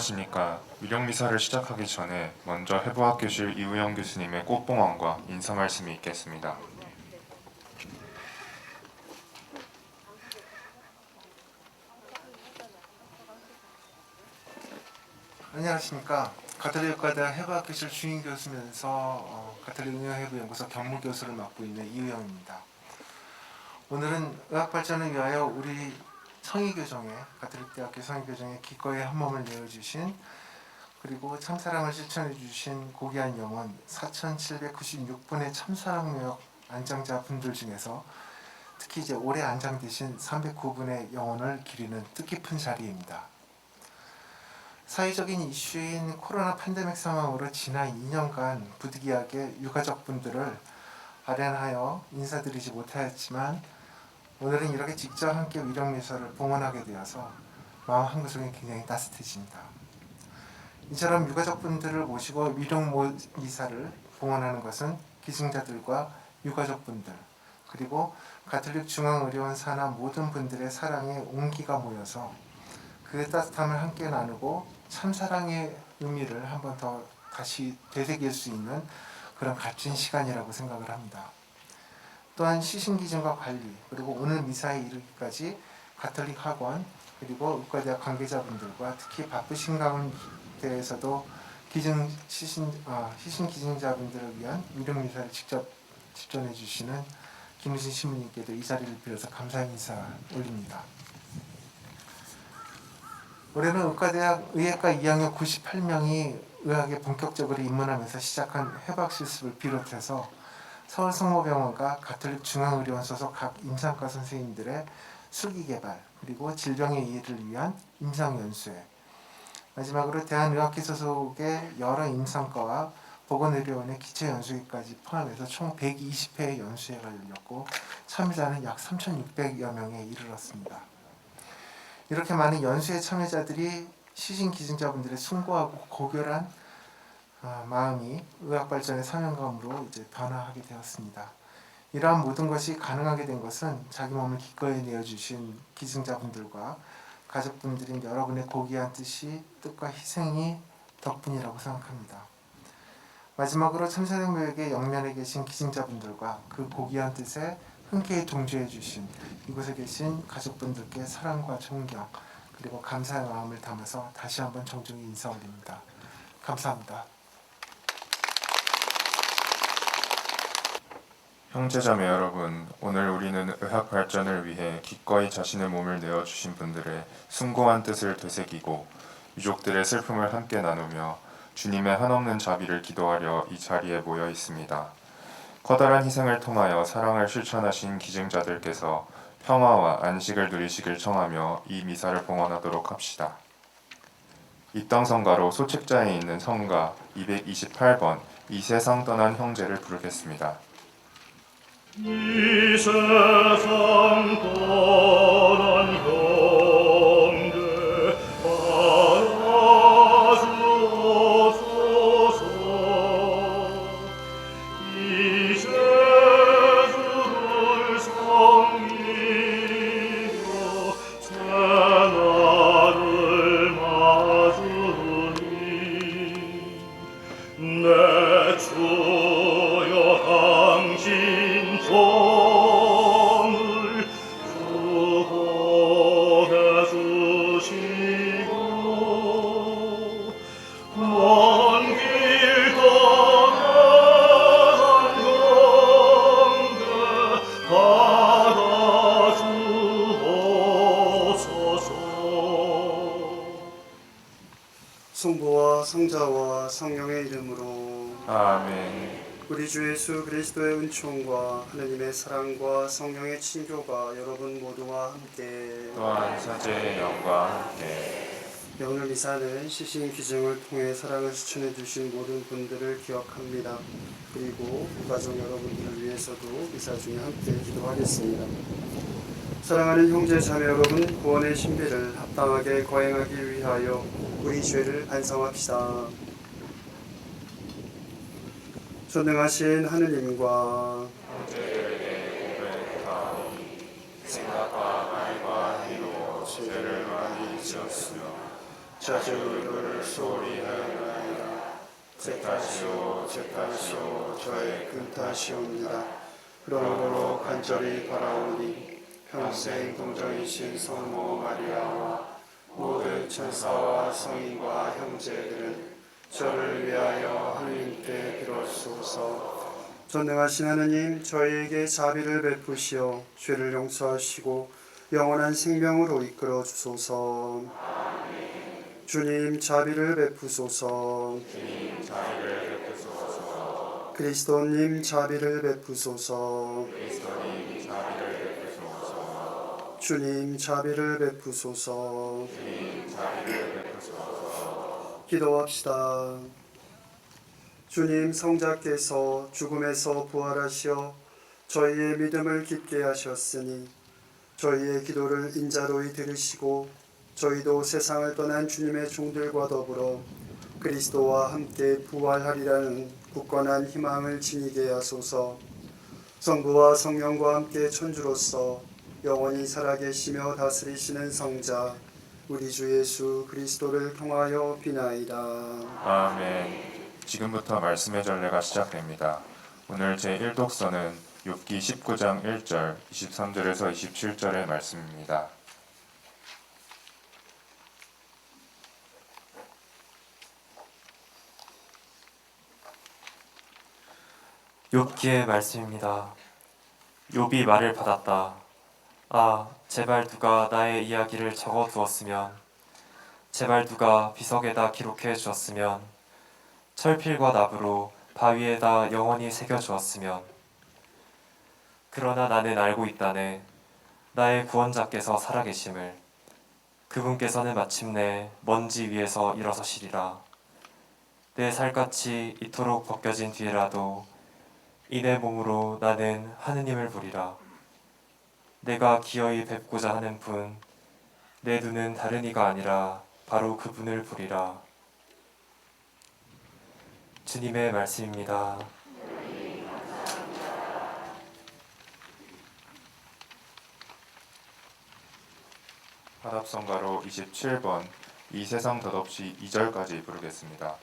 안녕하십니까. 위령미사를 시작하기 전에 먼저 해부학교실 이우영 교수님의 꽃봉헌과 인사 말씀이 있겠습니다. 안녕하십니까. 가톨릭과대학 해부학교실 주임 교수면서 가톨릭 응용해부연구소 경무교수를 맡고 있는 이우영입니다. 오늘은 의학발전을 위하여 우리 성의교정에, 가톨릭대학교 성의교정에 기꺼이 한 몸을 내어주신, 그리고 참사랑을 실천해주신 고귀한 영혼 4,796분의 참사랑묘역 안장자 분들 중에서 특히 이제 올해 안장되신 309분의 영혼을 기리는 뜻깊은 자리입니다. 사회적인 이슈인 코로나 팬데믹 상황으로 지난 2년간 부득이하게 유가족분들을 아련하여 인사드리지 못하였지만 오늘은 이렇게 직접 함께 위령미사를 봉헌하게 되어서 마음 한구석이 굉장히 따뜻해집니다. 이처럼 유가족분들을 모시고 위령미사를 봉헌하는 것은 기증자들과 유가족분들, 그리고 가톨릭 중앙의료원 산하 모든 분들의 사랑의 온기가 모여서 그 따뜻함을 함께 나누고 참사랑의 의미를 한 번 더 다시 되새길 수 있는 그런 값진 시간이라고 생각을 합니다. 또한 시신기증과 관리, 그리고 오늘 미사에 이르기까지 가톨릭 학원, 그리고 의과대학 관계자분들과 특히 바쁘신 가운데에서도 시신 기증자분들을 위한 위령미사를 직접 집전해 주시는 김우진 신부님께도 이 자리를 빌어서 감사 인사 올립니다. 올해는 의과대학 의예과 2학년 98명이 의학에 본격적으로 입문하면서 시작한 해부학 실습을 비롯해서 서울성모병원과 가톨릭 중앙의료원 소속 각 임상과 선생님들의 술기개발, 그리고 질병의 이해를 위한 임상연수회, 마지막으로 대한의학회 소속의 여러 임상과와 보건의료원의 기초연수회까지 포함해서 총 120회의 연수회가 열렸고 참여자는 약 3,600여 명에 이르렀습니다. 이렇게 많은 연수회 참여자들이 시신 기증자분들의 숭고하고 고결한 마음이 의학발전의 사명감으로 이제 변화하게 되었습니다. 이러한 모든 것이 가능하게 된 것은 자기 몸을 기꺼이 내어주신 기증자분들과 가족분들인 여러분의 고귀한 뜻과 희생이 덕분이라고 생각합니다. 마지막으로 참사랑묘역의 영면에 계신 기증자분들과 그 고귀한 뜻에 흔쾌히 동조해 주신 이곳에 계신 가족분들께 사랑과 존경, 그리고 감사의 마음을 담아서 다시 한번 정중히 인사 올립니다. 감사합니다. 형제자매 여러분, 오늘 우리는 의학 발전을 위해 기꺼이 자신의 몸을 내어주신 분들의 숭고한 뜻을 되새기고 유족들의 슬픔을 함께 나누며 주님의 한없는 자비를 기도하려 이 자리에 모여 있습니다. 커다란 희생을 통하여 사랑을 실천하신 기증자들께서 평화와 안식을 누리시길 청하며 이 미사를 봉헌하도록 합시다. 입당성가로 소책자에 있는 성가 228번 이 세상 떠난 형제를 부르겠습니다. 이 세상 떠난 형제 알아주옵소서. 이 세상을 섬기며 새날을 맞으니 내 주여 당신 종을 구원해 주시고 먼 길 떠난 형제 받아주옵소서. 성부와 성자와 성령의 이름으로 아멘. 우리 주 예수 그리스도의 은총과 하느님의 사랑과 성령의 친교가 여러분 모두와 함께 또한 사제의 영과 함께 오늘 미사는 시신 기증을 통해 사랑을 실천해 주신 모든 분들을 기억합니다. 그리고 가족 여러분들을 위해서도 미사 중에 함께 기도하겠습니다. 사랑하는 형제 자매 여러분, 구원의 신비를 합당하게 거행하기 위하여 우리 죄를 반성합시다. 전능하신 하느님과 형제들에게 고백하오니 생각과 말과 행위로 죄를 많이 지었으며 자주를 소홀히 하였나이다. 제 탓이요 저의 큰 탓이옵니다. 그러므로 간절히 바라오니 평생 동정이신 성모 마리아와 모든 천사와 성인과 형제들은 저를 위하여 하느님께 빌어주소서. 전능하신 하느님, 저희에게 자비를 베푸시어 죄를 용서하시고 영원한 생명으로 이끌어 주소서. 주님, 자비를 베푸소서. 그리스도님, 자비를 베푸소서. 주님, 자비를 베푸소서. 기도합시다. 주님, 성자께서 죽음에서 부활하시어 저희의 믿음을 깊게 하셨으니 저희의 기도를 인자로이 들으시고 저희도 세상을 떠난 주님의 종들과 더불어 그리스도와 함께 부활하리라는 굳건한 희망을 지니게 하소서. 성부와 성령과 함께 천주로서 영원히 살아계시며 다스리시는 성자 우리 주 예수 그리스도를 통하여 비나이다. 아멘. 지금부터 말씀의 전례가 시작됩니다. 오늘 제1독서는 욥기 19장 1절, 23절에서 27절의 말씀입니다. 욥기의 말씀입니다. 욥이 말을 받았다. 아, 제발 누가 나의 이야기를 적어두었으면, 제발 누가 비석에다 기록해 주었으면, 철필과 납으로 바위에다 영원히 새겨주었으면. 그러나 나는 알고 있다네. 나의 구원자께서 살아계심을. 그분께서는 마침내 먼지 위에서 일어서시리라. 내 살갗이 이토록 벗겨진 뒤에라도 이내 몸으로 나는 하느님을 부리라. 내가 기어이 뵙고자 하는 분, 내 눈은 다른 이가 아니라 바로 그분을 부리라. 주님의 말씀입니다. 화답성가로 27번 이 세상 덧없이 2절까지 부르겠습니다.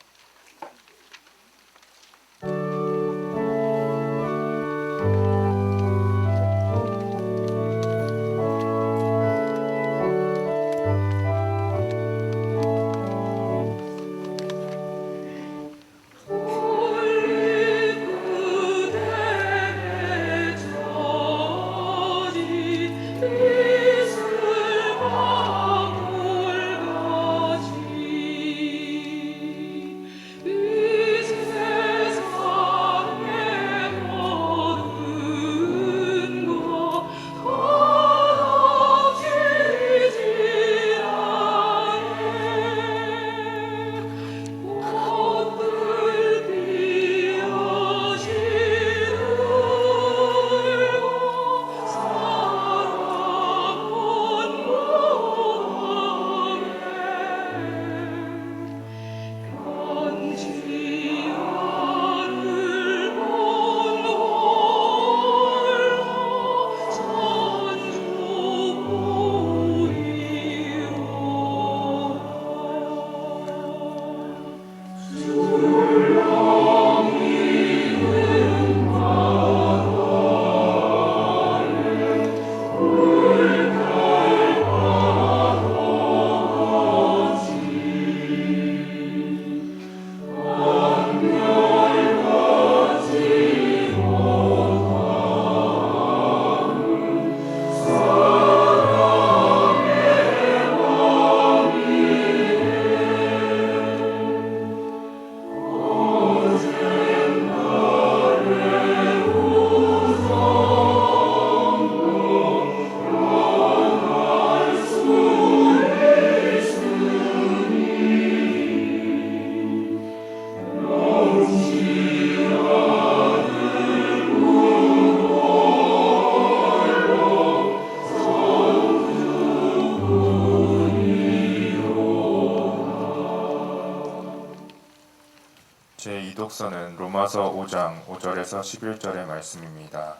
제2독서는 로마서 5장 5절에서 11절의 말씀입니다.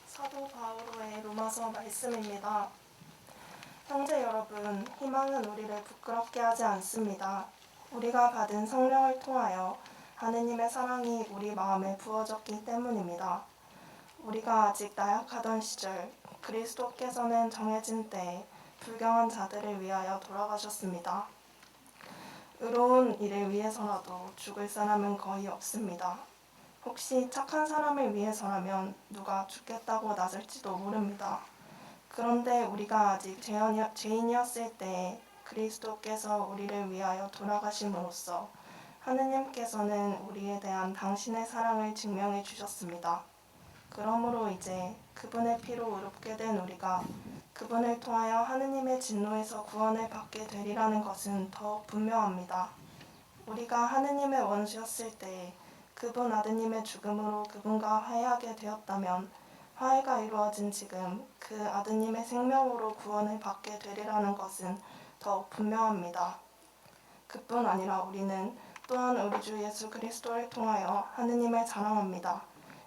사도 바오로의 로마서 말씀 말씀입니다. 형제 여러분, 희망은 우리를 부끄럽게 하지 않습니다. 우리가 받은 성령을 통하여 하느님의 사랑이 우리 마음에 부어졌기 때문입니다. 우리가 아직 나약하던 시절 그리스도께서는 정해진 때에 불경한 자들을 위하여 돌아가셨습니다. 의로운 일을 위해서라도 죽을 사람은 거의 없습니다. 혹시 착한 사람을 위해서라면 누가 죽겠다고 나설지도 모릅니다. 그런데 우리가 아직 죄인이었을 때에 그리스도께서 우리를 위하여 돌아가심으로써 하느님께서는 우리에 대한 당신의 사랑을 증명해 주셨습니다. 그러므로 이제 그분의 피로 의롭게 된 우리가 그분을 통하여 하느님의 진노에서 구원을 받게 되리라는 것은 더욱 분명합니다. 우리가 하느님의 원수였을 때 그분 아드님의 죽음으로 그분과 화해하게 되었다면 화해가 이루어진 지금 그 아드님의 생명으로 구원을 받게 되리라는 것은 더욱 분명합니다. 그뿐 아니라 우리는 또한 우리 주 예수 그리스도를 통하여 하느님을 자랑합니다.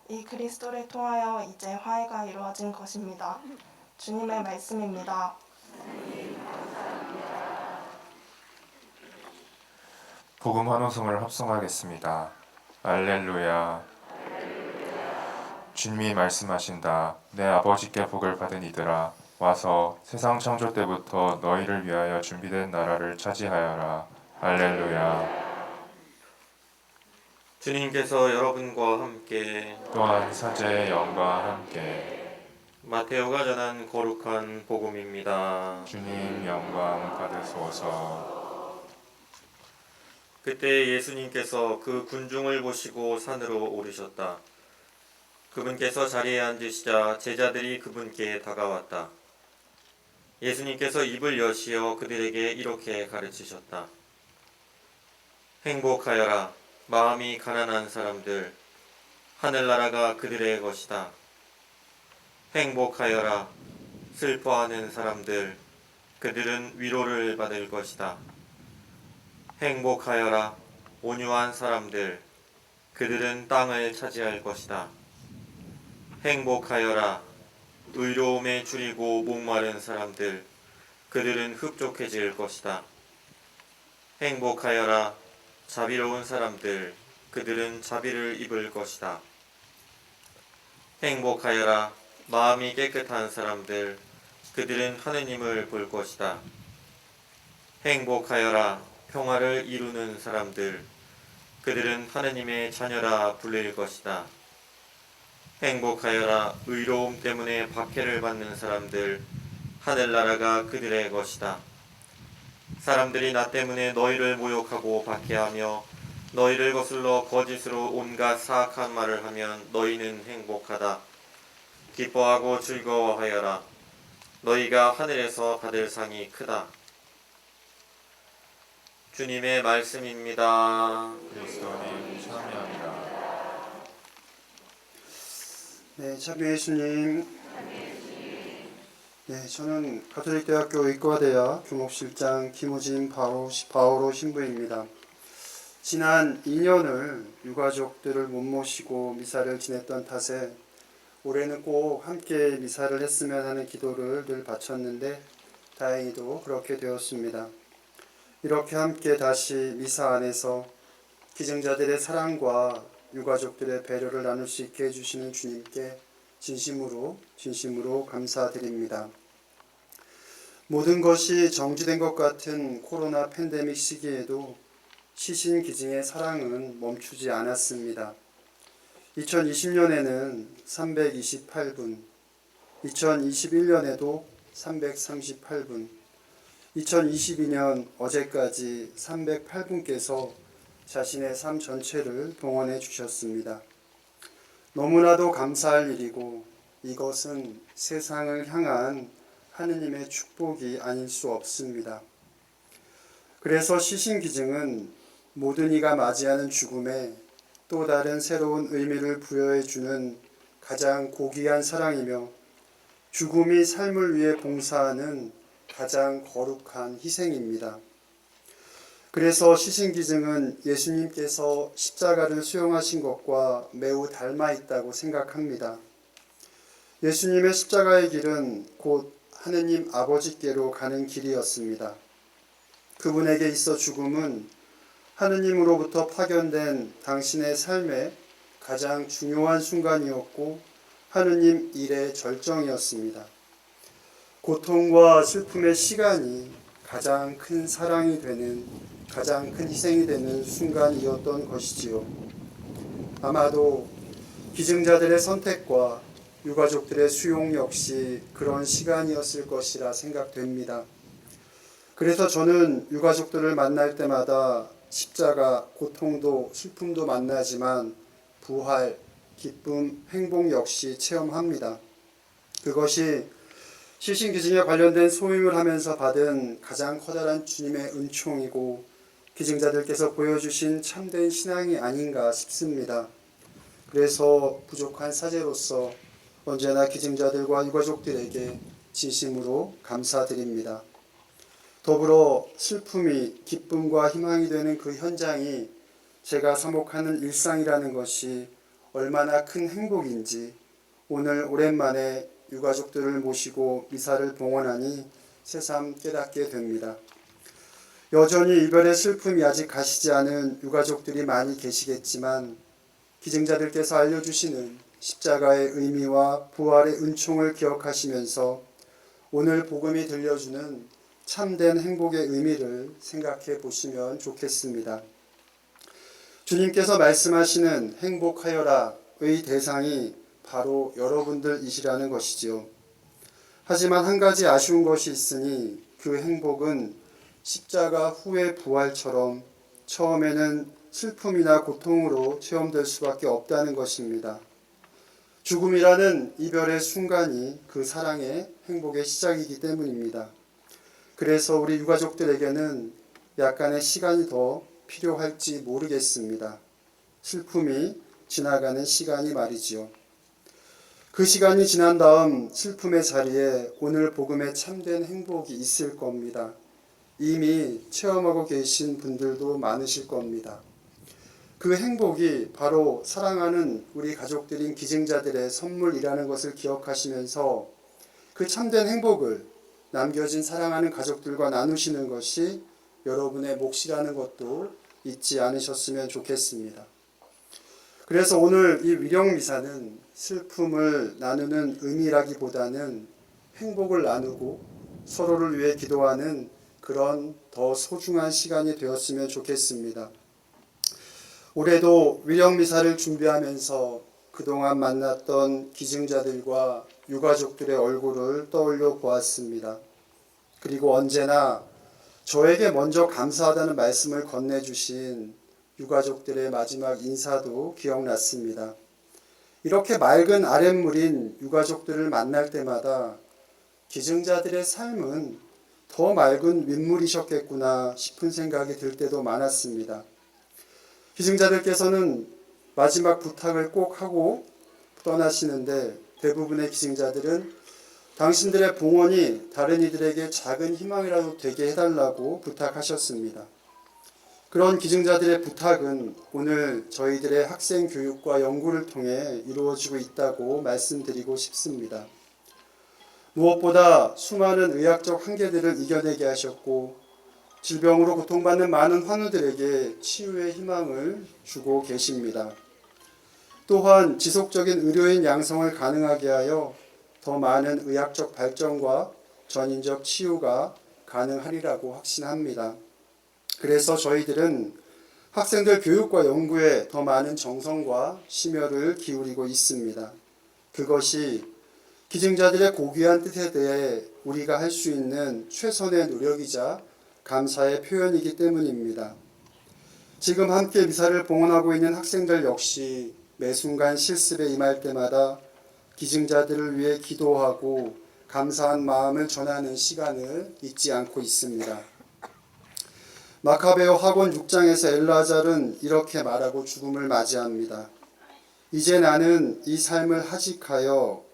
이 그리스도를 통하여 이제 화해가 이루어진 것입니다. 주님의 말씀입니다. 복음 환호성을 합성하겠습니다. 알렐루야. 주님이 말씀하신다. 내 아버지께 복을 받은 이들아, 와서 세상 창조 때부터 너희를 위하여 준비된 나라를 차지하여라. 할렐루야. 주님께서 여러분과 함께 또한 사제의 영과 함께 마테오가 전한 거룩한 복음입니다. 주님 영광 받으소서. 그때 예수님께서 그 군중을 보시고 산으로 오르셨다. 그분께서 자리에 앉으시자 제자들이 그분께 다가왔다. 예수님께서 입을 여시어 그들에게 이렇게 가르치셨다. 행복하여라, 마음이 가난한 사람들, 하늘나라가 그들의 것이다. 행복하여라, 슬퍼하는 사람들, 그들은 위로를 받을 것이다. 행복하여라, 온유한 사람들, 그들은 땅을 차지할 것이다. 행복하여라, 의로움에 줄이고 목마른 사람들, 그들은 흡족해질 것이다. 행복하여라, 자비로운 사람들, 그들은 자비를 입을 것이다. 행복하여라, 마음이 깨끗한 사람들, 그들은 하느님을 볼 것이다. 행복하여라, 평화를 이루는 사람들, 그들은 하느님의 자녀라 불릴 것이다. 행복하여라, 의로움 때문에 박해를 받는 사람들, 하늘나라가 그들의 것이다. 사람들이 나 때문에 너희를 모욕하고 박해하며 너희를 거슬러 거짓으로 온갖 사악한 말을 하면 너희는 행복하다. 기뻐하고 즐거워하여라. 너희가 하늘에서 받을 상이 크다. 주님의 말씀입니다. 그리스도님 참여합니다. 네, 참여 예수님. 네, 저는 가톨릭대학교 의과대학 교목실장 김우진 바오로 신부입니다. 지난 2년을 유가족들을 못 모시고 미사를 지냈던 탓에 올해는 꼭 함께 미사를 했으면 하는 기도를 늘 바쳤는데 다행히도 그렇게 되었습니다. 이렇게 함께 다시 미사 안에서 기증자들의 사랑과 유가족들의 배려를 나눌 수 있게 해주시는 주님께 진심으로 감사드립니다. 모든 것이 정지된 것 같은 코로나 팬데믹 시기에도 시신기증의 사랑은 멈추지 않았습니다. 2020년에는 328분, 2021년에도 338분, 2022년 어제까지 308분께서 자신의 삶 전체를 봉헌해 주셨습니다. 너무나도 감사할 일이고 이것은 세상을 향한 하느님의 축복이 아닐 수 없습니다. 그래서 시신기증은 모든 이가 맞이하는 죽음에 또 다른 새로운 의미를 부여해 주는 가장 고귀한 사랑이며 죽음이 삶을 위해 봉사하는 가장 거룩한 희생입니다. 그래서 시신기증은 예수님께서 십자가를 수용하신 것과 매우 닮아 있다고 생각합니다. 예수님의 십자가의 길은 곧 하느님 아버지께로 가는 길이었습니다. 그분에게 있어 죽음은 하느님으로부터 파견된 당신의 삶의 가장 중요한 순간이었고 하느님 일의 절정이었습니다. 고통과 슬픔의 시간이 가장 큰 사랑이 되는, 가장 큰 희생이 되는 순간이었던 것이지요. 아마도 기증자들의 선택과 유가족들의 수용 역시 그런 시간이었을 것이라 생각됩니다. 그래서 저는 유가족들을 만날 때마다 십자가, 고통도 슬픔도 만나지만 부활, 기쁨, 행복 역시 체험합니다. 그것이 시신기증에 관련된 소임을 하면서 받은 가장 커다란 주님의 은총이고 기증자들께서 보여주신 참된 신앙이 아닌가 싶습니다. 그래서 부족한 사제로서 언제나 기증자들과 유가족들에게 진심으로 감사드립니다. 더불어 슬픔이 기쁨과 희망이 되는 그 현장이 제가 사목하는 일상이라는 것이 얼마나 큰 행복인지 오늘 오랜만에 유가족들을 모시고 미사를 봉헌하니 새삼 깨닫게 됩니다. 여전히 이별의 슬픔이 아직 가시지 않은 유가족들이 많이 계시겠지만 기증자들께서 알려주시는 십자가의 의미와 부활의 은총을 기억하시면서 오늘 복음이 들려주는 참된 행복의 의미를 생각해 보시면 좋겠습니다. 주님께서 말씀하시는 행복하여라의 대상이 바로 여러분들이시라는 것이지요. 하지만 한 가지 아쉬운 것이 있으니 그 행복은 십자가 후의 부활처럼 처음에는 슬픔이나 고통으로 체험될 수밖에 없다는 것입니다. 죽음이라는 이별의 순간이 그 사랑의 행복의 시작이기 때문입니다. 그래서 우리 유가족들에게는 약간의 시간이 더 필요할지 모르겠습니다. 슬픔이 지나가는 시간이 말이지요. 그 시간이 지난 다음 슬픔의 자리에 오늘 복음의 참된 행복이 있을 겁니다. 이미 체험하고 계신 분들도 많으실 겁니다. 그 행복이 바로 사랑하는 우리 가족들인 기증자들의 선물이라는 것을 기억하시면서 그 참된 행복을 남겨진 사랑하는 가족들과 나누시는 것이 여러분의 몫이라는 것도 잊지 않으셨으면 좋겠습니다. 그래서 오늘 이 위령미사는 슬픔을 나누는 의미라기보다는 행복을 나누고 서로를 위해 기도하는 그런 더 소중한 시간이 되었으면 좋겠습니다. 올해도 위령미사를 준비하면서 그동안 만났던 기증자들과 유가족들의 얼굴을 떠올려 보았습니다. 그리고 언제나 저에게 먼저 감사하다는 말씀을 건네주신 유가족들의 마지막 인사도 기억났습니다. 이렇게 맑은 아랫물인 유가족들을 만날 때마다 기증자들의 삶은 더 맑은 윗물이셨겠구나 싶은 생각이 들 때도 많았습니다. 기증자들께서는 마지막 부탁을 꼭 하고 떠나시는데 대부분의 기증자들은 당신들의 봉헌이 다른 이들에게 작은 희망이라도 되게 해달라고 부탁하셨습니다. 그런 기증자들의 부탁은 오늘 저희들의 학생 교육과 연구를 통해 이루어지고 있다고 말씀드리고 싶습니다. 무엇보다 수많은 의학적 한계들을 이겨내게 하셨고 질병으로 고통받는 많은 환우들에게 치유의 희망을 주고 계십니다. 또한 지속적인 의료인 양성을 가능하게 하여 더 많은 의학적 발전과 전인적 치유가 가능하리라고 확신합니다. 그래서 저희들은 학생들 교육과 연구에 더 많은 정성과 심혈을 기울이고 있습니다. 그것이 기증자들의 고귀한 뜻에 대해 우리가 할 수 있는 최선의 노력이자 감사의 표현이기 때문입니다. 지금 함께 미사를 봉헌하고 있는 학생들 역시 매 순간 실습에 임할 때마다 기증자들을 위해 기도하고 감사한 마음을 전하는 시간을 잊지 않고 있습니다. 마카베오 학원 6장에서 엘라잘은 이렇게 말하고 죽음을 맞이합니다. 이제 나는 이 삶을 하직하여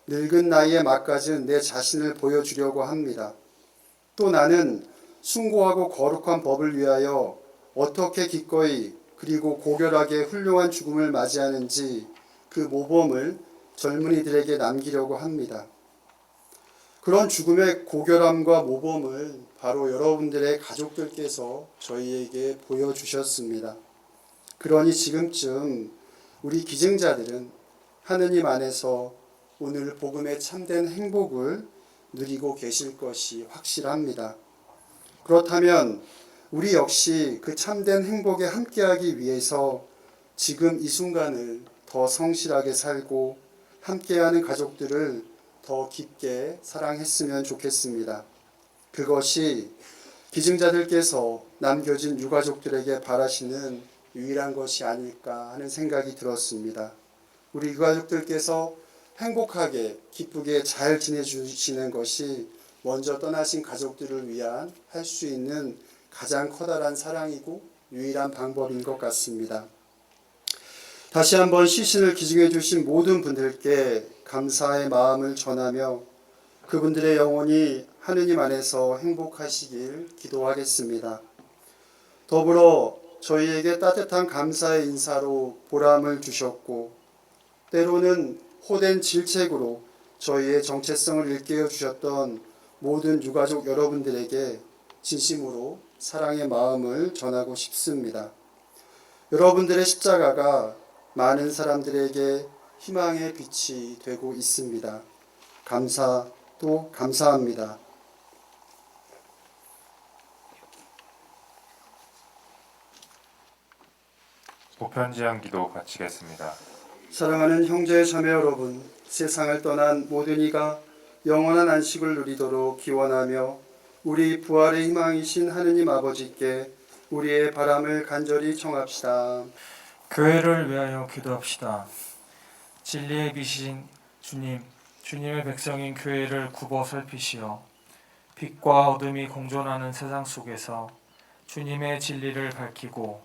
늙은 나이에 막가진 내 자신을 보여주려고 합니다. 또 나는 숭고하고 거룩한 법을 위하여 어떻게 기꺼이 그리고 고결하게 훌륭한 죽음을 맞이하는지 그 모범을 젊은이들에게 남기려고 합니다. 그런 죽음의 고결함과 모범을 바로 여러분들의 가족들께서 저희에게 보여주셨습니다. 그러니 지금쯤 우리 기증자들은 하느님 안에서 오늘 복음의 참된 행복을 누리고 계실 것이 확실합니다. 그렇다면 우리 역시 그 참된 행복에 함께하기 위해서 지금 이 순간을 더 성실하게 살고 함께하는 가족들을 더 깊게 사랑했으면 좋겠습니다. 그것이 기증자들께서 남겨진 유가족들에게 바라시는 유일한 것이 아닐까 하는 생각이 들었습니다. 우리 유가족들께서 행복하게 기쁘게 잘 지내주시는 것이 먼저 떠나신 가족들을 위한 할 수 있는 가장 커다란 사랑이고 유일한 방법인 것 같습니다. 다시 한번 시신을 기증해 주신 모든 분들께 감사의 마음을 전하며 그분들의 영혼이 하느님 안에서 행복하시길 기도하겠습니다. 더불어 저희에게 따뜻한 감사의 인사로 보람을 주셨고 때로는 호된 질책으로 저희의 정체성을 일깨워 주셨던 모든 유가족 여러분들에게 진심으로 사랑의 마음을 전하고 싶습니다. 여러분들의 십자가가 많은 사람들에게 희망의 빛이 되고 있습니다. 또 감사합니다. 보편지향 기도 바치겠습니다. 사랑하는 형제 자매 여러분, 세상을 떠난 모든 이가 영원한 안식을 누리도록 기원하며 우리 부활의 희망이신 하느님 아버지께 우리의 바람을 간절히 청합시다. 교회를 위하여 기도합시다. 진리의 빛이신 주님, 주님의 백성인 교회를 굽어 살피시어 빛과 어둠이 공존하는 세상 속에서 주님의 진리를 밝히고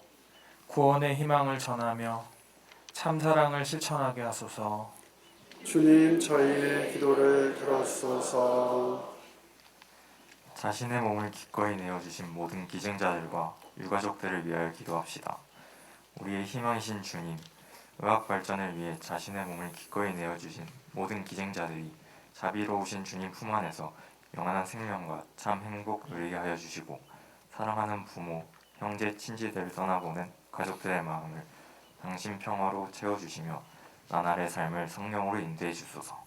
구원의 희망을 전하며 참사랑을 실천하게 하소서. 주님, 저희의 기도를 들어주소서. 자신의 몸을 기꺼이 내어주신 모든 기증자들과 유가족들을 위하여 기도합시다. 우리의 희망이신 주님, 의학 발전을 위해 자신의 몸을 기꺼이 내어주신 모든 기증자들이 자비로우신 주님 품 안에서 영원한 생명과 참 행복 누리게 하여 주시고 사랑하는 부모, 형제, 친지들을 떠나보는 가족들의 마음을 당신 평화로 채워주시며 나날의 삶을 성령으로 인도해 주소서.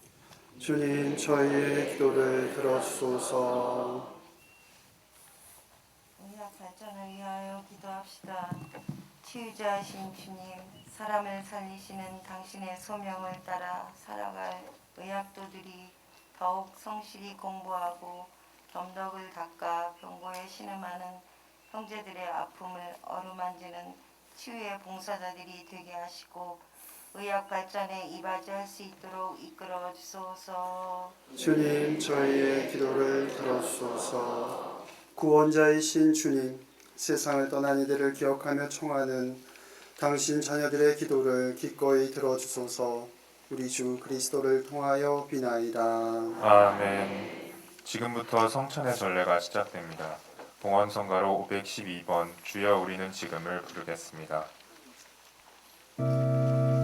주님, 저희의 기도를 들어주소서. 의학 발전을 위하여 기도합시다. 치유자이신 주님, 사람을 살리시는 당신의 소명을 따라 살아갈 의학도들이 더욱 성실히 공부하고 겸덕을 닦아 병고에 신음하는 형제들의 아픔을 어루만지는 치유의 봉사자들이 되게 하시고 의학 발전에 이바지할 수 있도록 이끌어 주소서. 주님, 저희의 기도를 들어주소서. 구원자이신 주님, 세상을 떠난 이들을 기억하며 청하는 당신 자녀들의 기도를 기꺼이 들어주소서. 우리 주 그리스도를 통하여 비나이다. 아멘. 지금부터 성찬의 전례가 시작됩니다. 봉헌성가로 512번 주여 우리는 지금을 부르겠습니다. 두리옵니다.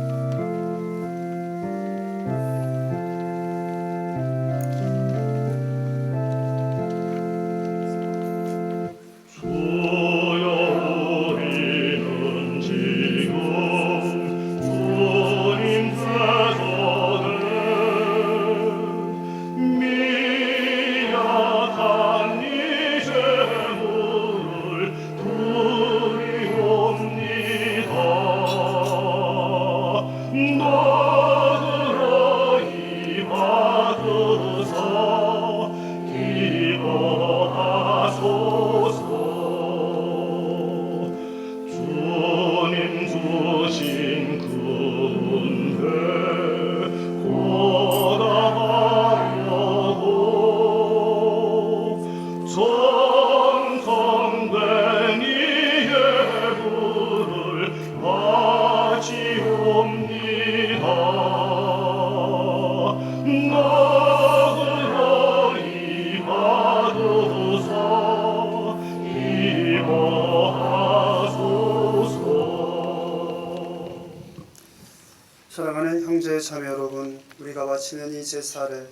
형제 자매 여러분, 우리가 바치는 이 제사를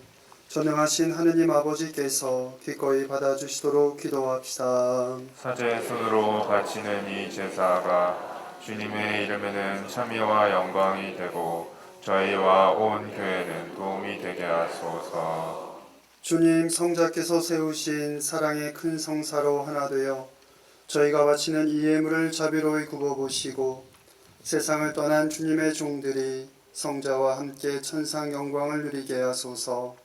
전능하신 하느님 아버지께서 기꺼이 받아주시도록 기도합시다. 사제의 손으로 바치는 이 제사가 주님의 이름에는 참여와 영광이 되고 저희와 온 교회는 도움이 되게 하소서. 주님 성자께서 세우신 사랑의 큰 성사로 하나 되어 저희가 바치는 이 예물을 자비로이 굽어보시고 세상을 떠난 주님의 종들이 성자와 함께 천상 영광을 누리게 하소서.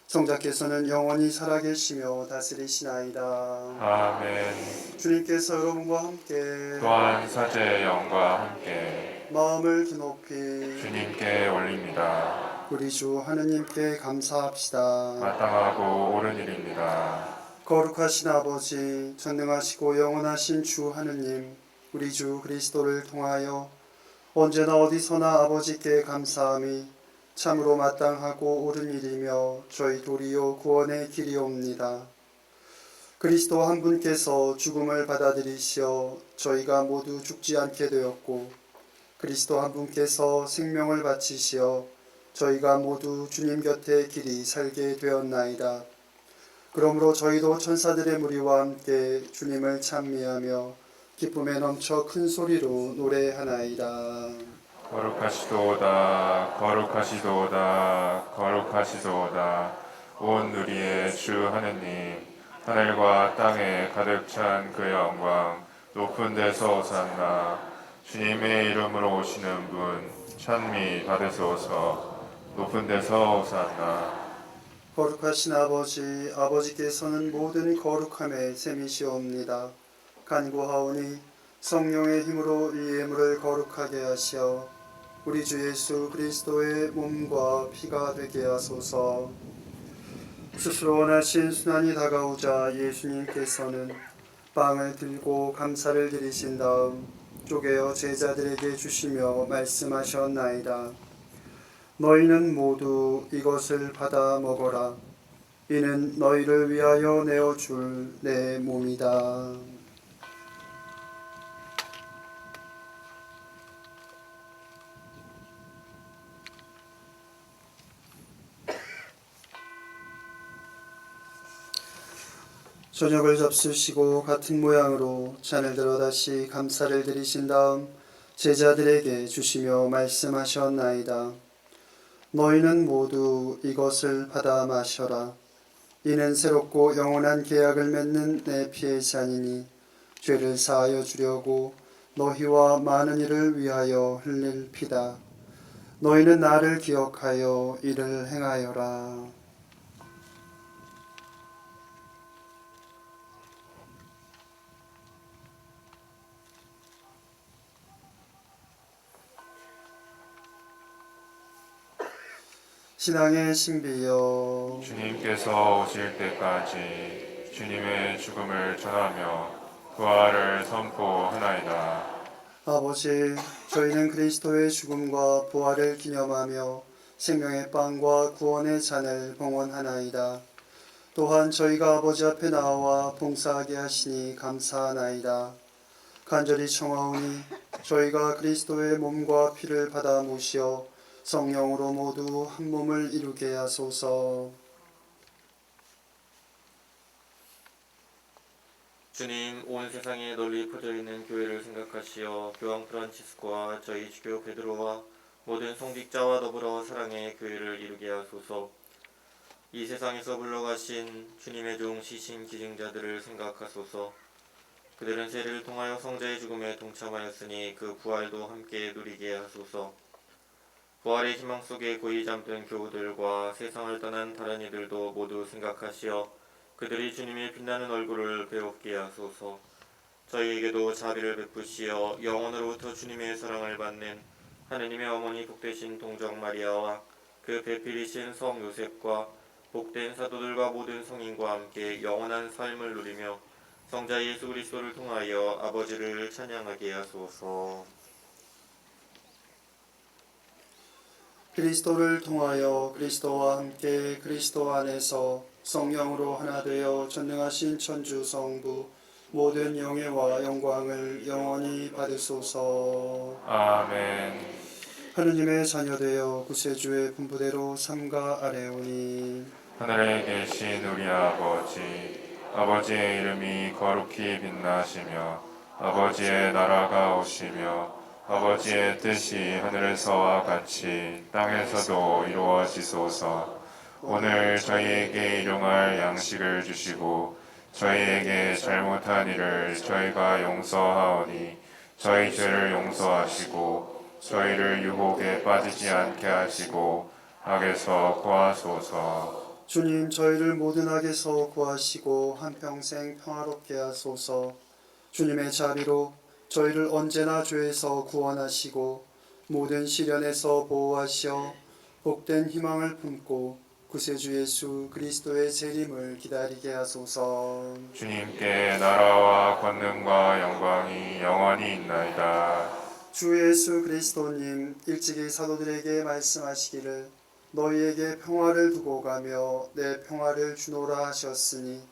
성자께서는 영원히 살아계시며 다스리시나이다. 아멘. 주님께서 여러분과 함께 또한 사제의 영과 함께 마음을 드높이 주님께 올립니다. 우리 주 하느님께 감사합시다. 마땅하고 옳은 일입니다. 거룩하신 아버지, 전능하시고 영원하신 주 하느님, 우리 주 그리스도를 통하여 언제나 어디서나 아버지께 감사함이 참으로 마땅하고 옳은 일이며 저희 도리요 구원의 길이옵니다. 그리스도 한 분께서 죽음을 받아들이시어 저희가 모두 죽지 않게 되었고 그리스도 한 분께서 생명을 바치시어 저희가 모두 주님 곁에 길이 살게 되었나이다. 그러므로 저희도 천사들의 무리와 함께 주님을 찬미하며 기쁨에 넘쳐 큰 소리로 노래하나이다. 거룩하시도다 거룩하시도다 거룩하시도다 온 누리의 주 하느님 하늘과 땅에 가득 찬 그 영광 높은 데서 오산나 주님의 이름으로 오시는 분 찬미 받으소서 높은 데서 오산나 거룩하신 아버지, 아버지께서는 모든 거룩함의 셈이시옵니다. 간구하오니 성령의 힘으로 이 예물을 거룩하게 하시어 우리 주 예수 그리스도의 몸과 피가 되게 하소서. 스스로 원하신 순환이 다가오자 예수님께서는 빵을 들고 감사를 드리신 다음 쪼개어 제자들에게 주시며 말씀하셨나이다. 너희는 모두 이것을 받아 먹어라. 이는 너희를 위하여 내어줄 내 몸이다. 저녁을 잡수시고 같은 모양으로 잔을 들어 다시 감사를 드리신 다음 제자들에게 주시며 말씀하셨나이다. 너희는 모두 이것을 받아 마셔라. 이는 새롭고 영원한 계약을 맺는 내 피의 잔이니 죄를 사하여 주려고 너희와 많은 이를 위하여 흘릴 피다. 너희는 나를 기억하여 이를 행하여라. 신앙의 신비여, 주님께서 오실 때까지 주님의 죽음을 전하며 부활을 선포하나이다. 아버지, 저희는 그리스도의 죽음과 부활을 기념하며 생명의 빵과 구원의 잔을 봉헌하나이다. 또한 저희가 아버지 앞에 나와 봉사하게 하시니 감사하나이다. 간절히 청하오니 저희가 그리스도의 몸과 피를 받아 모시어 성령으로 모두 한 몸을 이루게 하소서. 주님, 온 세상에 널리 퍼져 있는 교회를 생각하시어 교황 프란치스코와 저희 주교 베드로와 모든 성직자와 더불어 사랑의 교회를 이루게 하소서. 이 세상에서 물러가신 주님의 종 시신 기증자들을 생각하소서. 그들은 세례를 통하여 성자의 죽음에 동참하였으니 그 부활도 함께 누리게 하소서. 부활의 희망 속에 고이 잠든 교우들과 세상을 떠난 다른 이들도 모두 생각하시어 그들이 주님의 빛나는 얼굴을 배웁게 하소서. 저희에게도 자비를 베푸시어 영원으로부터 주님의 사랑을 받는 하느님의 어머니 복되신 동정 마리아와 그 배필이신 성 요셉과 복된 사도들과 모든 성인과 함께 영원한 삶을 누리며 성자 예수 그리스도를 통하여 아버지를 찬양하게 하소서. 그리스도를 통하여 그리스도와 함께 그리스도 안에서 성령으로 하나 되어 전능하신 천주 성부 모든 영예와 영광을 영원히 받으소서. 아멘. 하느님의 자녀되어 구세주의 분부대로 삼가 아뢰오니 하늘에 계신 우리 아버지의 이름이 거룩히 빛나시며 아버지의 나라가 오시며 아버지의 뜻이 하늘에서와 같이 땅에서도 이루어지소서. 오늘 저희에게 일용할 양식을 주시고 저희에게 잘못한 일을 저희가 용서하오니 저희 죄를 용서하시고 저희를 유혹에 빠지지 않게 하시고 악에서 구하소서. 주님 저희를 모든 악에서 구하시고 한평생 평화롭게 하소서. 주님의 자비로 저희를 언제나 죄에서 구원하시고 모든 시련에서 보호하시어 복된 희망을 품고 구세주 예수 그리스도의 재림을 기다리게 하소서. 주님께 나라와 권능과 영광이 영원히 있나이다. 주 예수 그리스도님 일찍이 사도들에게 말씀하시기를 너희에게 평화를 두고 가며 내 평화를 주노라 하셨으니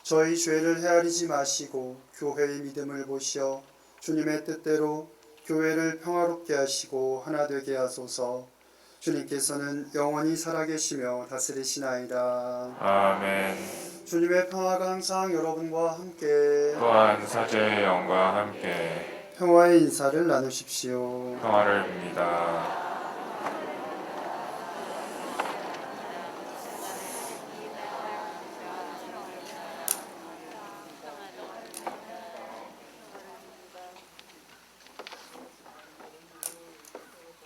저희 죄를 헤아리지 마시고 교회의 믿음을 보시어 주님의 뜻대로 교회를 평화롭게 하시고 하나 되게 하소서. 주님께서는 영원히 살아계시며 다스리시나이다. 아멘. 주님의 평화가 항상 여러분과 함께 또한 사제의 영과 함께 평화의 인사를 나누십시오. 평화를 빕니다.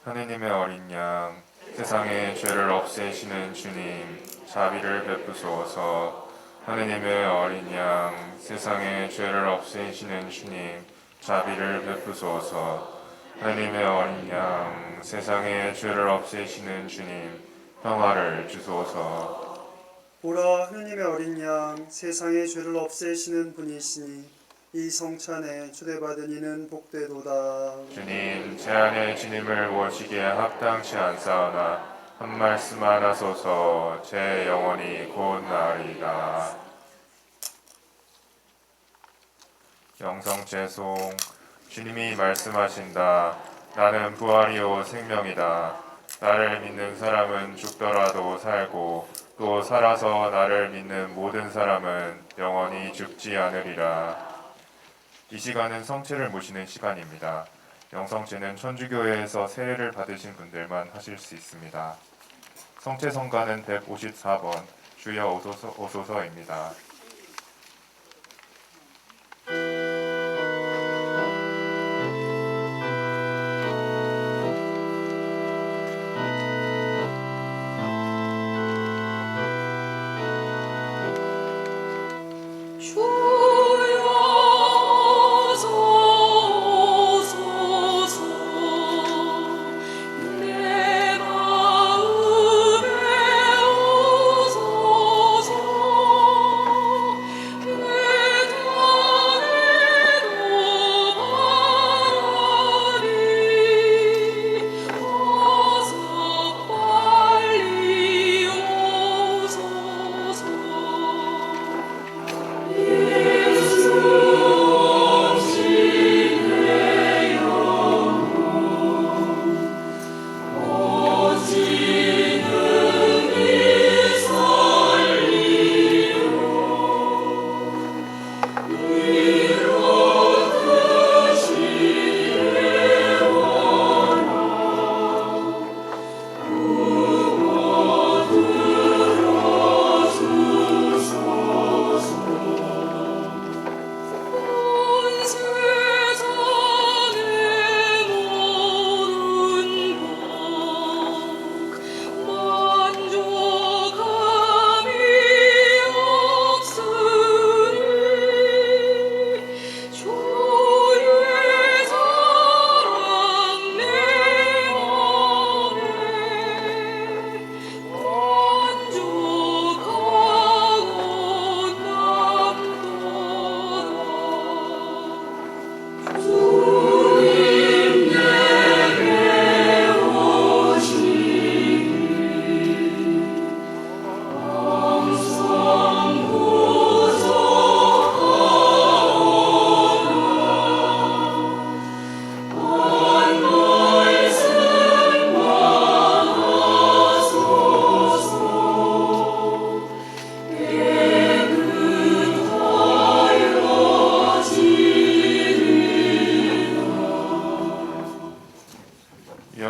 하느님의 어린 양, 세상의 죄를 없애시는 주님, 자비를 베푸소서. 하느님의 어린 양, 세상의 죄를 없애시는 주님, 자비를 베푸소서. 하느님의 어린 양, 세상의 죄를 없애시는 주님, 평화를 주소서. 보라 하느님의 어린 양 세상의 죄를 없애시는 분이시니 이 성찬에 초대받은 이는 복되도다. 주님, 제 안에 주님을 모시기에 합당치 않사오나 한 말씀만 하소서. 제 영혼이 곧 나으리이다. 영성제송. 주님이 말씀하신다. 나는 부활이요 생명이다. 나를 믿는 사람은 죽더라도 살고 또 살아서 나를 믿는 모든 사람은 영원히 죽지 않으리라. 이 시간은 성체를 모시는 시간입니다. 영성제는 천주교회에서 세례를 받으신 분들만 하실 수 있습니다. 성체 성가는 154번 주여 오소서입니다.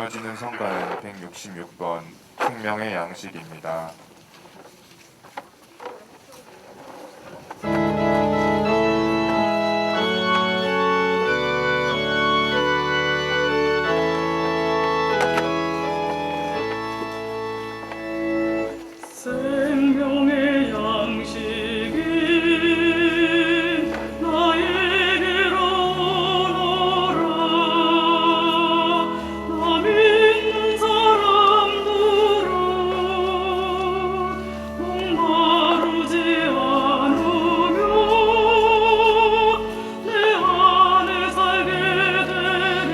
이어지는 성가는 166번 생명의 양식입니다. 생명의 양식이 나에게로 오너라. 나 믿는 사람들아, 목마르지 않으며 내 안에 살게 되리.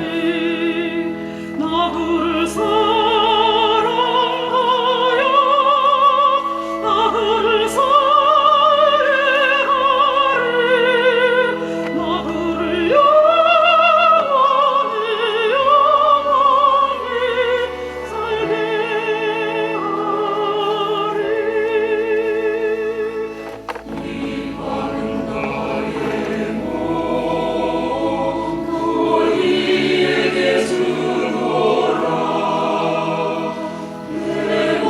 나 그를 사랑하여 나그를 살게하리. 나그를 영원히 살게 하리. 이만은 나의 몸 너희에게 주노라. 내 몸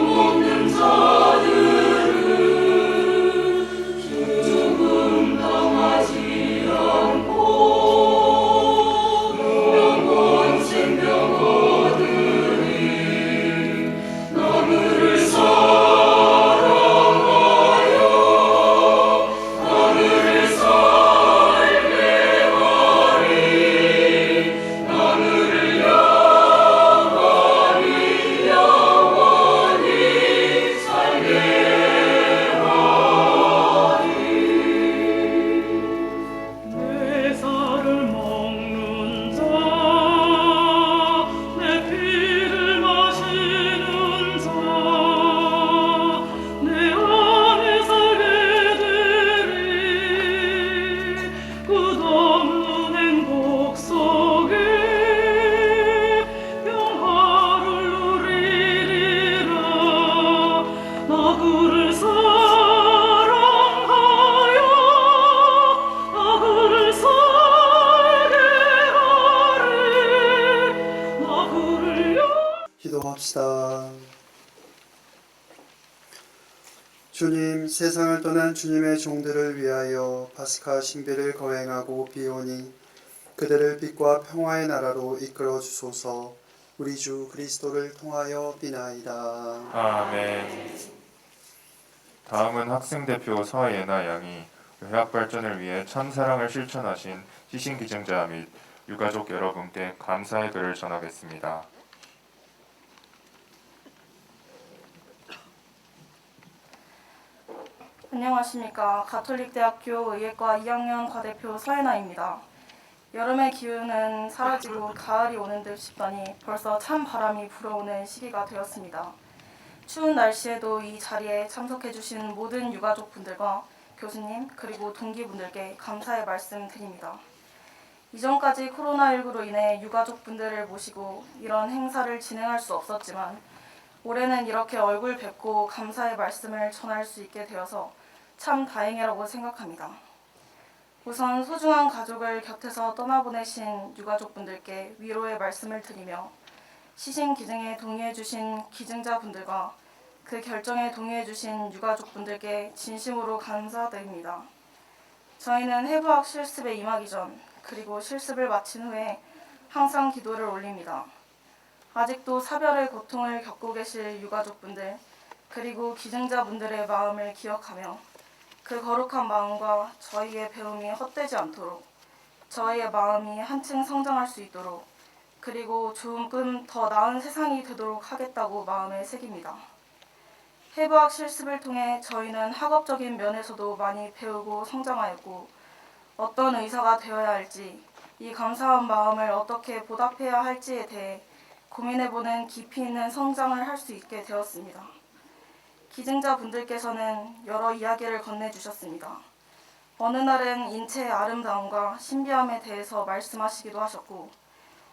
먹는 자들은 죽음 당하지 않고 영원 생명 얻으리. 나그를 사랑하여 나그를 살게 하리. 나그를 영원히 살게 하리. 내 살을 먹는 자, 내 피를 마시는 자, 내 안에 살게 되리. 끝없는 행복 속에 평화를 누리리라. 나 그를 사랑하여 나 그를 살게 하리. 나 그를 기도합시다. 주님, 세상을 떠난 주님의 종들을 위하여 파스카 신비를 거행하고 비오니 그들을 빛과 평화의 나라로 이끌어 주소서. 우리 주 그리스도를 통하여 비나이다. 아멘. 다음은 학생대표 서예나 양이 의학 발전을 위해 참사랑을 실천하신 시신기증자 및 유가족 여러분께 감사의 글을 전하겠습니다. 안녕하십니까. 가톨릭대학교 의예과 2학년 과대표 서예나입니다. 여름의 기운은 사라지고 가을이 오는 듯 싶더니 벌써 찬 바람이 불어오는 시기가 되었습니다. 추운 날씨에도 이 자리에 참석해주신 모든 유가족분들과 교수님 그리고 동기분들께 감사의 말씀 드립니다. 이전까지 코로나19로 인해 유가족분들을 모시고 이런 행사를 진행할 수 없었지만 올해는 이렇게 얼굴 뵙고 감사의 말씀을 전할 수 있게 되어서 참 다행이라고 생각합니다. 우선 소중한 가족을 곁에서 떠나보내신 유가족분들께 위로의 말씀을 드리며 시신 기증에 동의해주신 기증자분들과 그 결정에 동의해주신 유가족분들께 진심으로 감사드립니다. 저희는 해부학 실습에 임하기 전 그리고 실습을 마친 후에 항상 기도를 올립니다. 아직도 사별의 고통을 겪고 계실 유가족분들 그리고 기증자분들의 마음을 기억하며 그 거룩한 마음과 저희의 배움이 헛되지 않도록 저희의 마음이 한층 성장할 수 있도록 그리고 조금 더 나은 세상이 되도록 하겠다고 마음에 새깁니다. 해부학 실습을 통해 저희는 학업적인 면에서도 많이 배우고 성장하였고 어떤 의사가 되어야 할지 이 감사한 마음을 어떻게 보답해야 할지에 대해 고민해보는 깊이 있는 성장을 할 수 있게 되었습니다. 기증자분들께서는 여러 이야기를 건네주셨습니다. 어느 날은 인체의 아름다움과 신비함에 대해서 말씀하시기도 하셨고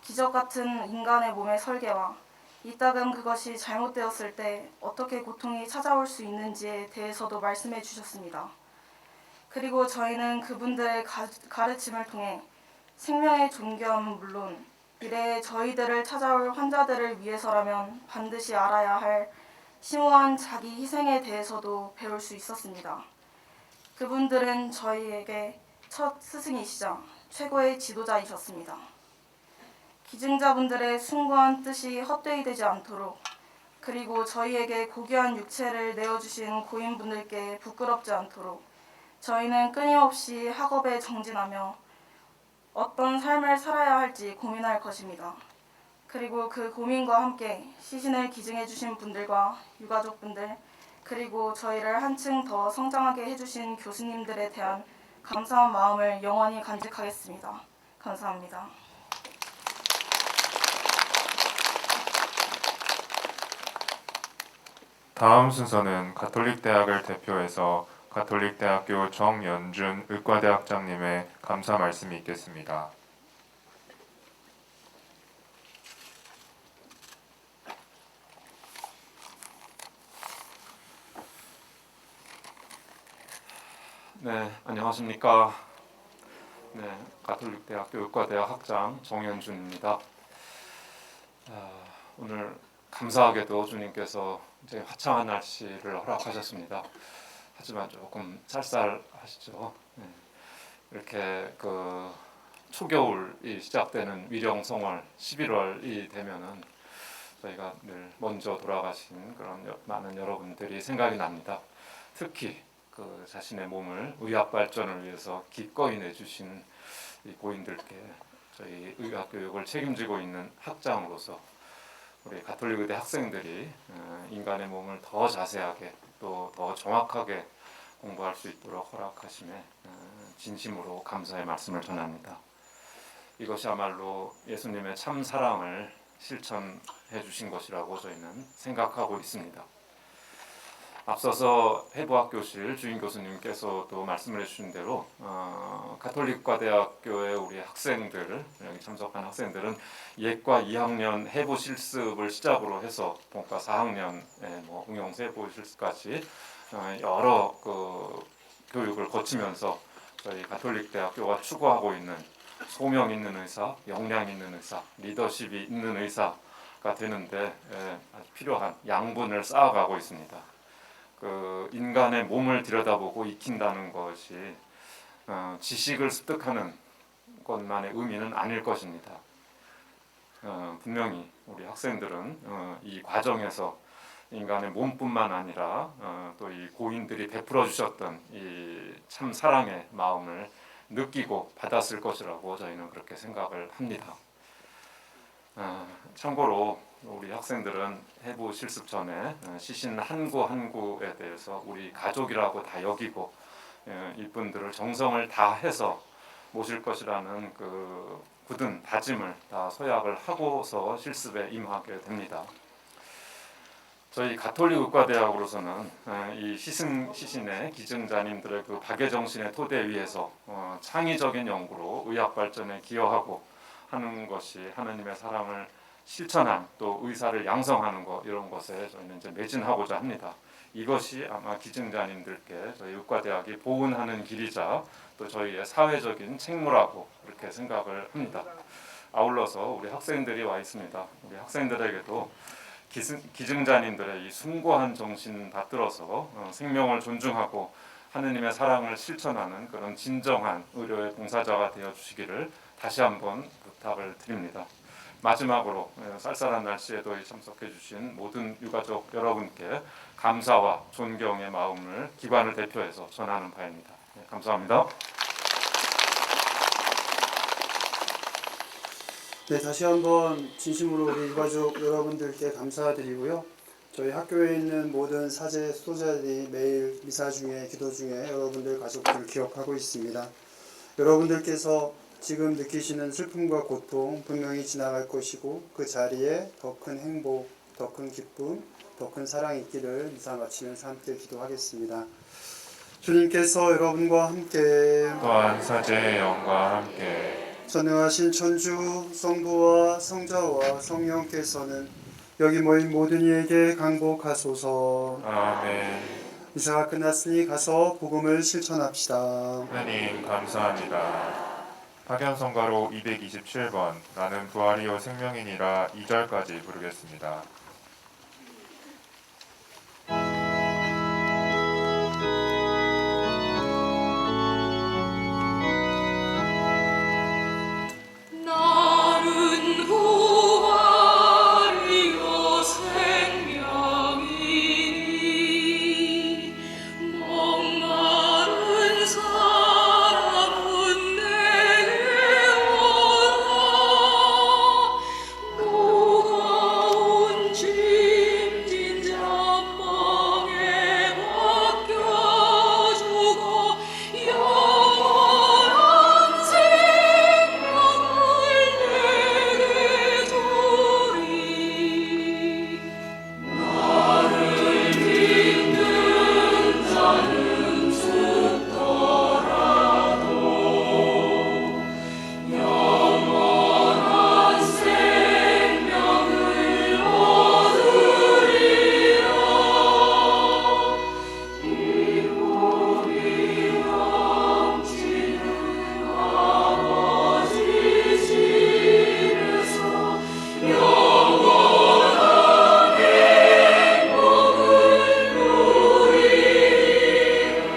기적 같은 인간의 몸의 설계와 이따금 그것이 잘못되었을 때 어떻게 고통이 찾아올 수 있는지에 대해서도 말씀해 주셨습니다. 그리고 저희는 그분들의 가르침을 통해 생명의 존귀함은 물론 미래에 저희들을 찾아올 환자들을 위해서라면 반드시 알아야 할 심오한 자기 희생에 대해서도 배울 수 있었습니다. 그분들은 저희에게 첫 스승이시자 최고의 지도자이셨습니다. 기증자분들의 숭고한 뜻이 헛되이 되지 않도록, 그리고 저희에게 고귀한 육체를 내어주신 고인분들께 부끄럽지 않도록 저희는 끊임없이 학업에 정진하며 어떤 삶을 살아야 할지 고민할 것입니다. 그리고 그 고민과 함께 시신을 기증해 주신 분들과 유가족분들, 그리고 저희를 한층 더 성장하게 해주신 교수님들에 대한 감사한 마음을 영원히 간직하겠습니다. 감사합니다. 다음 순서는 가톨릭대학을 대표해서 가톨릭대학교 정연준 의과대학장님의 감사 말씀이 있겠습니다. 네, 안녕하십니까. 네, 가톨릭대학교 의과대학 학장 정연준입니다. 오늘 감사하게도 주님께서 이제 화창한 날씨를 허락하셨습니다. 하지만 조금 쌀쌀하시죠. 네, 이렇게 그 초겨울이 시작되는 위령성월 11월이 되면은 저희가 늘 먼저 돌아가신 그런 많은 여러분들이 생각이 납니다. 특히 그 자신의 몸을 의학 발전을 위해서 기꺼이 내주신 이 고인들께 저희 의학 교육을 책임지고 있는 학장으로서 우리 가톨릭 의대 학생들이 인간의 몸을 더 자세하게 또 더 정확하게 공부할 수 있도록 허락하심에 진심으로 감사의 말씀을 전합니다. 이것이야말로 예수님의 참 사랑을 실천해 주신 것이라고 저희는 생각하고 있습니다. 앞서서 해부학교실 주임 교수님께서도 말씀을 해주신 대로 가톨릭과대학교의 우리 학생들, 여기 참석한 학생들은 예과 2학년 해부 실습을 시작으로 해서 본과 4학년의 응용 해부 실습까지 여러 그 교육을 거치면서 저희 가톨릭대학교가 추구하고 있는 소명 있는 의사, 역량 있는 의사, 리더십이 있는 의사가 되는데 아주 필요한 양분을 쌓아가고 있습니다. 그 인간의 몸을 들여다보고 익힌다는 것이 지식을 습득하는 것만의 의미는 아닐 것입니다. 분명히 우리 학생들은 이 과정에서 인간의 몸뿐만 아니라 또 이 고인들이 베풀어 주셨던 이 참 사랑의 마음을 느끼고 받았을 것이라고 저희는 그렇게 생각을 합니다. 참고로 우리 학생들은 해부 실습 전에 시신 한 구 한 구에 대해서 우리 가족이라고 다 여기고 이분들을 정성을 다해서 모실 것이라는 그 굳은 다짐을 다 서약을 하고서 실습에 임하게 됩니다. 저희 가톨릭 의과대학으로서는 이 시신의 기증자님들의 그 박애 정신의 토대 위에서 창의적인 연구로 의학 발전에 기여하고 하는 것이 하나님의 사랑을 실천한 또 의사를 양성하는 것, 이런 것에 저희는 이제 매진하고자 합니다. 이것이 아마 기증자님들께 저희 의과대학이 보훈하는 길이자 또 저희의 사회적인 책무라고 그렇게 생각을 합니다. 아울러서 우리 학생들이 와 있습니다. 우리 학생들에게도 기증자님들의 이 숭고한 정신 받들어서 생명을 존중하고 하느님의 사랑을 실천하는 그런 진정한 의료의 봉사자가 되어 주시기를 다시 한번 부탁을 드립니다. 마지막으로 쌀쌀한 날씨에도 참석해 주신 모든 유가족 여러분께 감사와 존경의 마음을 기관을 대표해서 전하는 바입니다. 감사합니다. 네, 다시 한번 진심으로 우리 유가족 여러분들께 감사드리고요. 저희 학교에 있는 모든 사제 수도자들이 매일 미사 중에 기도 중에 여러분들 가족들을 기억하고 있습니다. 여러분들께서 지금 느끼시는 슬픔과 고통 분명히 지나갈 것이고 그 자리에 더 큰 행복, 더 큰 기쁨, 더 큰 사랑이 있기를 미사 마치면서 함께 기도하겠습니다. 주님께서 여러분과 함께 또한 사제의 영과 함께 전능하신 천주 성부와 성자와 성령께서는 여기 모인 모든 이에게 강복하소서. 아멘. 미사가 끝났으니 가서 복음을 실천합시다. 하나님 감사합니다. 파견성가로 227번 나는 부활이요 생명이니라 2절까지 부르겠습니다. 나는 부활이요 생명이니 목마른 사람은 내게 오라 무거운 짐진 잠방에 맡겨주고 영원한 생명을 내게 주리 나를 믿는 자는 죽더라도 영원한 생명을 얻으리라 이 몸이 넘치는 아버지 집에서 영원한 행복을 누리리라.